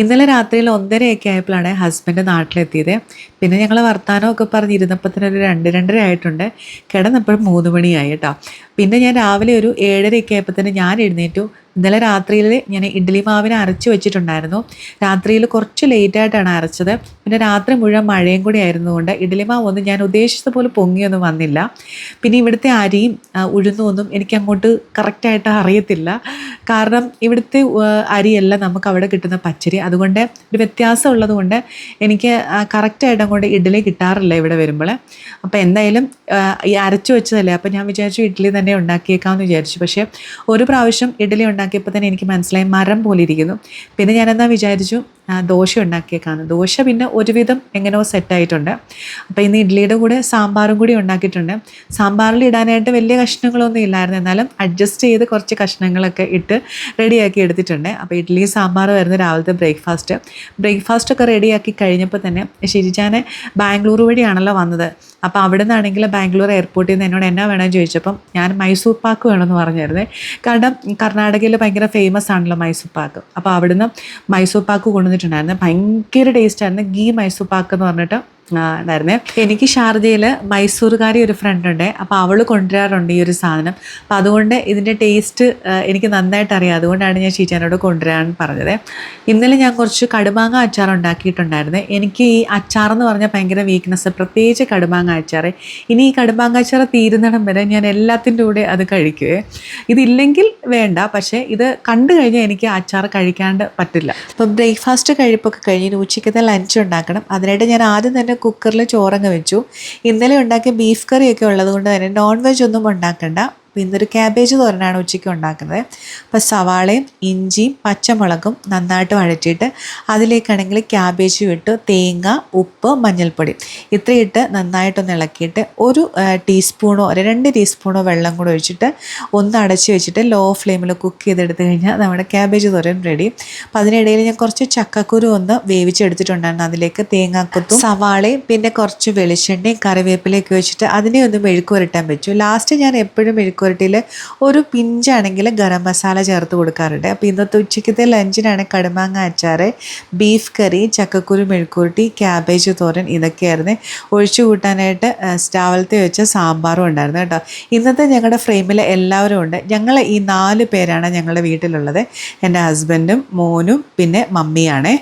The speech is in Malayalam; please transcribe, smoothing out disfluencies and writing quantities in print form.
ഇന്നലെ രാത്രിയിൽ 1:30 ആയപ്പോഴാണ് ഹസ്ബൻഡ് നാട്ടിലെത്തിയത്. പിന്നെ ഞങ്ങൾ വർത്താനമൊക്കെ പറഞ്ഞിരുന്നപ്പോൾ തന്നെ ഒരു 2-2:30 ആയിട്ടുണ്ട്. കിടന്നപ്പോഴും 3 മണിയായി കേട്ടോ. പിന്നെ ഞാൻ രാവിലെ ഒരു 7:30 ആയപ്പോൾ തന്നെ ഞാൻ എഴുന്നേറ്റു. ഇന്നലെ രാത്രിയിൽ ഞാൻ ഇഡ്ഡലി മാവിനെ അരച്ച് വെച്ചിട്ടുണ്ടായിരുന്നു. രാത്രിയിൽ കുറച്ച് ലേറ്റായിട്ടാണ് അരച്ചത്. പിന്നെ രാത്രി മുഴുവൻ മഴയും കൂടി ആയിരുന്നുകൊണ്ട് ഇഡ്ഡലി മാവൊന്നും ഞാൻ ഉദ്ദേശിച്ചത് പോലെ പൊങ്ങിയൊന്നും വന്നില്ല. പിന്നെ ഇവിടുത്തെ അരിയും ഉഴുന്നും ഒന്നും എനിക്കങ്ങോട്ട് കറക്റ്റായിട്ട് അറിയത്തില്ല. കാരണം ഇവിടുത്തെ അരിയല്ല നമുക്ക് അവിടെ കിട്ടുന്ന പച്ചരി. അതുകൊണ്ട് ഒരു വ്യത്യാസം ഉള്ളതുകൊണ്ട് എനിക്ക് കറക്റ്റായിട്ട് അങ്ങോട്ട് ഇഡ്ഡലി കിട്ടാറില്ല ഇവിടെ വരുമ്പോൾ. അപ്പോൾ എന്തായാലും ഈ അരച്ചു വെച്ചതല്ലേ, അപ്പോൾ ഞാൻ വിചാരിച്ചു ഇഡ്ഡലി തന്നെ ഉണ്ടാക്കിയേക്കാമെന്ന് വിചാരിച്ചു. പക്ഷേ ഒരു പ്രാവശ്യം ഇഡ്ഡലി ഉണ്ടാക്കിയപ്പോൾ തന്നെ എനിക്ക് മനസ്സിലായി മരം പോലെ ഇരിക്കുന്നു. പിന്നെ ഞാനെന്താ വിചാരിച്ചു ദോശ ഉണ്ടാക്കിയേക്കാമെന്ന്. ദോശ പിന്നെ ഒരുവിധം എങ്ങനെയോ സെറ്റായിട്ടുണ്ട്. അപ്പോൾ ഇന്ന് ഇഡ്ഡലിയുടെ കൂടെ സാമ്പാറും കൂടി ഉണ്ടാക്കിയിട്ടുണ്ട്. സാമ്പാറിൽ ഇടാനായിട്ട് വലിയ കഷ്ണങ്ങളൊന്നും ഇല്ലായിരുന്നു, എന്നാലും അഡ്ജസ്റ്റ് ചെയ്ത് കുറച്ച് കഷ്ണങ്ങളൊക്കെ ഇട്ട് റെഡിയാക്കി എടുത്തിട്ടുണ്ട്. അപ്പോൾ ഇഡ്ഡലി സാമ്പാറുമായിരുന്നു രാവിലത്തെ ബ്രേക്ക്ഫാസ്റ്റൊക്കെ റെഡിയാക്കി കഴിഞ്ഞപ്പോൾ തന്നെ ഷിരിജാനെ ബാംഗ്ലൂർ വഴിയാണല്ലോ വന്നത്. അപ്പോൾ അവിടെ നിന്നാണെങ്കിൽ ബാംഗ്ലൂർ എയർപോർട്ടിൽ നിന്ന് എന്നോട് എന്നാ വേണമെന്ന് ചോദിച്ചപ്പം ഞാൻ മൈസൂർ പാക്ക് വേണമെന്ന് പറഞ്ഞായിരുന്നേ. കാരണം കർണാടകയിൽ ഭയങ്കര ഫേമസ് ആണല്ലോ മൈസൂർ പാക്ക്. അപ്പോൾ അവിടുന്ന് മൈസൂർ പാക്ക് കൊണ്ടുവന്നിട്ടുണ്ടായിരുന്നു. ഭയങ്കര ടേസ്റ്റായിരുന്നു. ഗീ മൈസൂർ പാക്ക് എന്ന് പറഞ്ഞിട്ട് ഉണ്ടായിരുന്നേ. എനിക്ക് ഷാർജയിൽ മൈസൂറുകാരി ഒരു ഫ്രണ്ട് ഉണ്ട്. അപ്പോൾ അവൾ കൊണ്ടുവരാറുണ്ട് ഈ ഒരു സാധനം. അപ്പോൾ അതുകൊണ്ട് ഇതിൻ്റെ ടേസ്റ്റ് എനിക്ക് നന്നായിട്ട് അറിയാം. അതുകൊണ്ടാണ് ഞാൻ ഷീജാനോട് കൊണ്ടുവരാൻ പറഞ്ഞത്. ഇന്നലെ ഞാൻ കുറച്ച് കടുമാങ്ങ അച്ചാർ ഉണ്ടാക്കിയിട്ടുണ്ടായിരുന്നു. എനിക്ക് ഈ അച്ചാറെന്ന് പറഞ്ഞാൽ ഭയങ്കര വീക്ക്നെസ്, പ്രത്യേകിച്ച് കടുമാങ്ങ അച്ചാർ. ഇനി ഈ കടുമാങ്ങ അച്ചാർ തീരുന്നിടം വരെ ഞാൻ എല്ലാത്തിൻ്റെ കൂടെ അത് കഴിക്കുവേ. ഇതില്ലെങ്കിൽ വേണ്ട, പക്ഷേ ഇത് കണ്ടു കഴിഞ്ഞാൽ എനിക്ക് അച്ചാർ കഴിക്കാണ്ട് പറ്റില്ല. അപ്പം ബ്രേക്ക്ഫാസ്റ്റ് കഴിപ്പൊക്കെ കഴിഞ്ഞ് ഉച്ചയ്ക്കത്തെ ലഞ്ച് ഉണ്ടാക്കണം. അതിനായിട്ട് ഞാൻ ആദ്യം തന്നെ കുക്കറിൽ ചോറങ്ങ് വെച്ചു. ഇന്നലെ ഉണ്ടാക്കിയ ബീഫ് കറിയൊക്കെ ഉള്ളത് കൊണ്ട് തന്നെ നോൺ വെജ് ഒന്നും ഉണ്ടാക്കണ്ട. ഇന്നൊരു ക്യാബേജ് തോരനാണ് ഉച്ചയ്ക്ക് ഉണ്ടാക്കുന്നത്. അപ്പോൾ സവാളയും ഇഞ്ചിയും പച്ചമുളകും നന്നായിട്ട് വഴറ്റിയിട്ട് അതിലേക്കാണെങ്കിൽ ക്യാബേജും ഇട്ട് തേങ്ങ, ഉപ്പ്, മഞ്ഞൾപ്പൊടി ഇത്രയിട്ട് നന്നായിട്ടൊന്ന് ഇളക്കിയിട്ട് ഒരു ടീസ്പൂണോ 2 ടീസ്പൂണോ വെള്ളം കൂടെ ഒഴിച്ചിട്ട് ഒന്ന് അടച്ച് വെച്ചിട്ട് ലോ ഫ്ലെയിമിൽ കുക്ക് ചെയ്തെടുത്ത് കഴിഞ്ഞാൽ നമ്മുടെ ക്യാബേജ് തോരൻ റെഡി. അപ്പോൾ അതിനിടയിൽ ഞാൻ കുറച്ച് ചക്കക്കുരു ഒന്ന് വേവിച്ചെടുത്തിട്ടുണ്ടായിരുന്നു. അതിലേക്ക് തേങ്ങാക്കൊത്തും സവാളയും പിന്നെ കുറച്ച് വെളിച്ചെണ്ണയും കറിവേപ്പിലേക്ക് വെച്ചിട്ട് അതിനെ ഒന്ന് മെഴുക്ക് പുരട്ടാൻ വെച്ചു. ലാസ്റ്റ് ഞാൻ എപ്പോഴും മെഴുക്ക് പുരട്ടിയിൽ ഒരു പിഞ്ചാണെങ്കിൽ ഗരം മസാല ചേർത്ത് കൊടുക്കാറുണ്ട്. അപ്പോൾ ഇന്നത്തെ ഉച്ചയ്ക്കത്തെ ലഞ്ചിനാണ് കടുമാങ്ങ അച്ചാർ, ബീഫ് കറി, ചക്കക്കുരു മെഴുക്കുരുട്ടി, ക്യാബേജ് തോരൻ ഇതൊക്കെയായിരുന്നു. ഒഴിച്ചു കൂട്ടാനായിട്ട് രാവിലത്തെ വെച്ച സാമ്പാറും ഉണ്ടായിരുന്നു കേട്ടോ. ഇന്നത്തെ ഞങ്ങളുടെ ഫ്രെയിമിൽ എല്ലാവരും ഉണ്ട്. ഞങ്ങൾ ഈ 4 പേരാണ് ഞങ്ങളുടെ വീട്ടിലുള്ളത്. എൻ്റെ ഹസ്ബൻഡും മോനും പിന്നെ മമ്മിയാണേ.